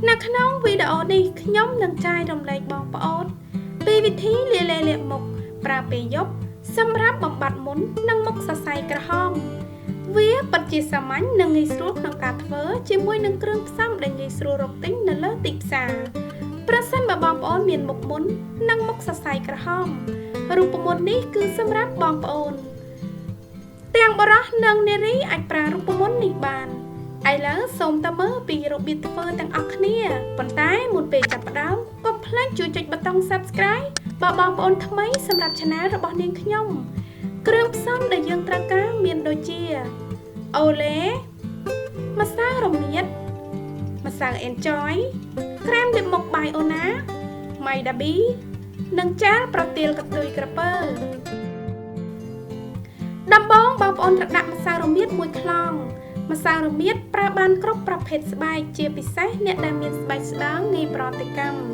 នៅក្នុងវីដេអូនេះខ្ញុំនឹងចែករំលែកបងប្អូនពីវិធីលាលែលាបមុខប្រើពេលយប់សម្រាប់បំបត្តិមុននិងមុខសរសៃក្រហមវាពិតជាសាមញ្ញនិងងាយស្រួលក្នុងការធ្វើជាមួយនឹងគ្រឿងផ្សំដែលងាយស្រួលរកទិញនៅលើទីផ្សារប្រសិនបើបងប្អូនមានមុខមុននិងមុខសរសៃក្រហមរូបមន្តនេះគឺសម្រាប់បងប្អូនទាំងបរិះនិងនារីអាចប្រើរូបមន្តនេះបានឥឡូវសូមតើមើលពីរបៀបធ្វើទាំងអស់គ្នាប៉ុន្តែមុនពេលចាប់ផ្ដើមកុំភ្លេចជួយចុចប៊ូតុង Subscribe បើបងប្អូនថ្មីសម្រាប់ Channel របស់នាងខ្ញុំគ្រឿងផ្សំដែលយើងត្រូវការមានដូចជាអូឡេម្សៅរមៀតម្សៅ Enjoy ក្រែមលាបមុខបាយអូណាម៉ៃដាប៊ីនិងចាលប្រទាលកន្ទុយក្រពើដំបូងបងប្អូនត្រូវដាក់ម្សៅរមៀត1ខ្លងម្សៅរមៀតប្រើបានគ្រប់ប្រភេទស្បែកជាពិសេសអ្នកដែលមានស្បែកស្ដើងងាយប្រតិកម្ម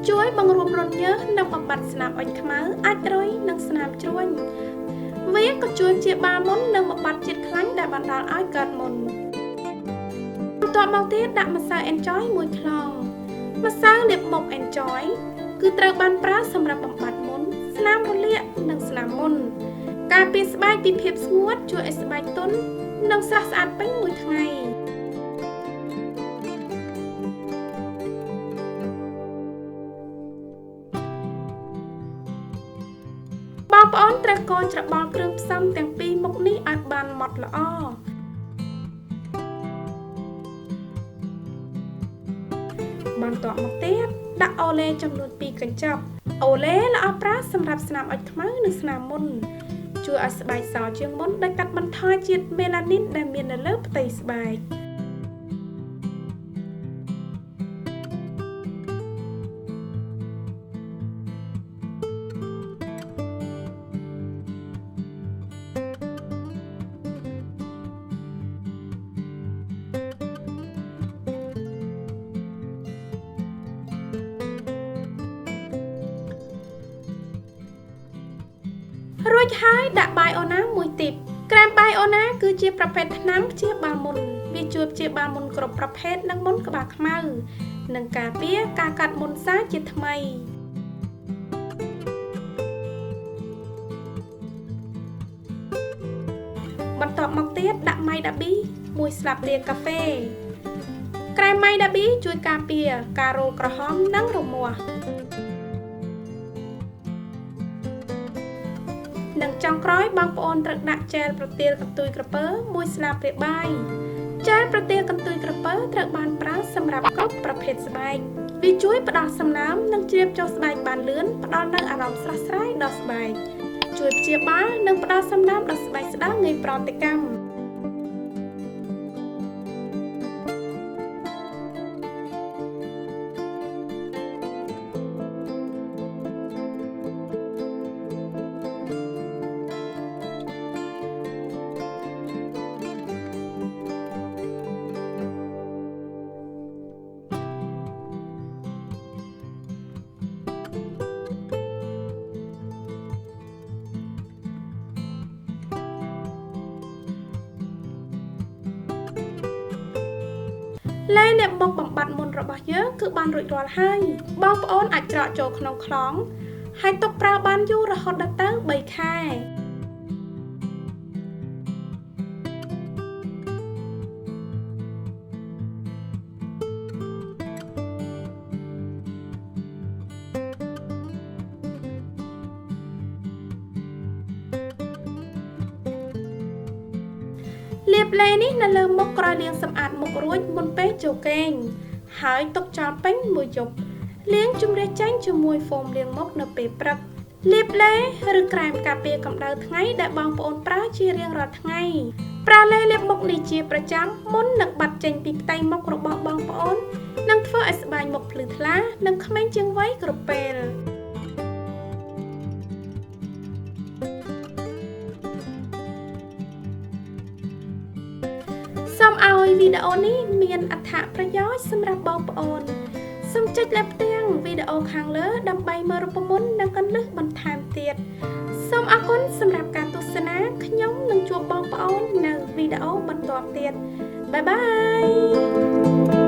ជួយបង្រួមរន្ធញើសនិងបំបត្តិស្នាមអុចខ្មៅអាចរុយនិងស្នាមជ្រួញវាក៏ជួយព្យាបាលមុននិងបំបត្តិជាតិខ្លាញ់ដែលបណ្ដាលឲ្យកើតមុនបន្ទាប់មកទៀតដាក់ម្សៅ Enjoy 1ខ្លងម្សៅលាបមុខ Enjoy គឺត្រូវបានប្រើសម្រាប់បំបត្តិមុនស្នាមរលាកនិងស្នាមមុនការពារស្បែកពីភាពស្ងួតជួយឲ្យស្បែកទន់និងស្រស់ស្អាតពេញមួយថ្ងៃបងប្អូនត្រូវកូរច្របល់គ្រឿងផ្សំទាំងពីរមុខនេះឲ្យបានម៉ត់ល្អបន្ទាប់មកទៀតដាក់អូឡេចំនួន2កញ្ចប់អូឡេល្អប្រើសម្រាប់ស្នាមអុចខ្មៅនិងស្នាមមុនជួយឲ្យស្បែកសជាងមុនដោយកាត់បន្ថយជាតិមេឡានីនដែលមាននៅលើផ្ទៃស្បែករួចហើយដាក់បាយអូណាមួយទីបក្រែមបាយអូណាគឺជាប្រភេទថ្នាំព្យាបាលមុនវាជួយព្យាបាលមុនគ្រប់ប្រភេទនិងមុនក្បាលខ្មៅនិងការពារការកាត់មុនសាជាថ្មីបន្ទាប់មកទៀតដាក់ម៉ៃដាប៊ី1ស្លាបព្រាកាហ្វេក្រែមម៉ៃដាប៊ីជួយការពារការរោលក្រហមនិងរមាស់និងចុងក្រោយបងប្អូនត្រូវដាក់ជែលប្រទាលកន្ទុយក្រពើ1ស្លាបព្រាបាយជែលប្រទាលកន្ទុយក្រពើត្រូវបានប្រើសម្រាប់គ្រប់ប្រភេទស្បែកវាជួយផ្ដល់សំណើមនិងជ្រាបចូលស្បែកបានលឿនផ្ដល់នូវអារម្មណ៍ស្រស់ស្រាយដល់ស្បែកជួយព្យាបាលនិងផ្ដល់សំណើមដល់ស្បែកស្ដើងងាយប្រតិកម្មលែលាបមុខបំបត្តិមុនរបស់យើងគឺបានរួចរាល់ហើយបងប្អូនអាចច្រកចូលក្នុងខ្លងហើយទុកប្រើបានយូររហូតដល់ទៅ3ខែលាបឡេនេះនៅលើមុខក្រោយលាងសម្អាតមុខរួចមុនពេលចូលគេងហើយទុកចោលពេញមួយយប់លាងជម្រះចេញជាមួយហ្វូមលាងមុខនៅពេលព្រឹកលាបឡេឬក្រែមការពារកម្ដៅថ្ងៃដែលបងប្អូនប្រើជារៀងរាល់ថ្ងៃប្រើឡេលាបមុខនេះជាប្រចាំមុននឹងបាត់ចេញពីផ្ទៃមុខរបស់បងប្អូននឹងធ្វើឲ្យស្បែកមុខភ្លឺថ្លានិងក្មេងជាងវ័យគ្រប់ពេលសូមឲ្យវីដេអូនេះមានអត្ថប្រយោជន៍សម្រាប់បងប្អូនសូមចុចលេខផ្ទាំងវីដេអូខាងលើដើម្បីមើលរូបមន្តនិងគន្លឹះបន្ថែមទៀតសូមអរគុណសម្រាប់ការទស្សនាខ្ញុំនឹងជួបបងប្អូននៅវីដេអូបន្តទៀតបាយបាយ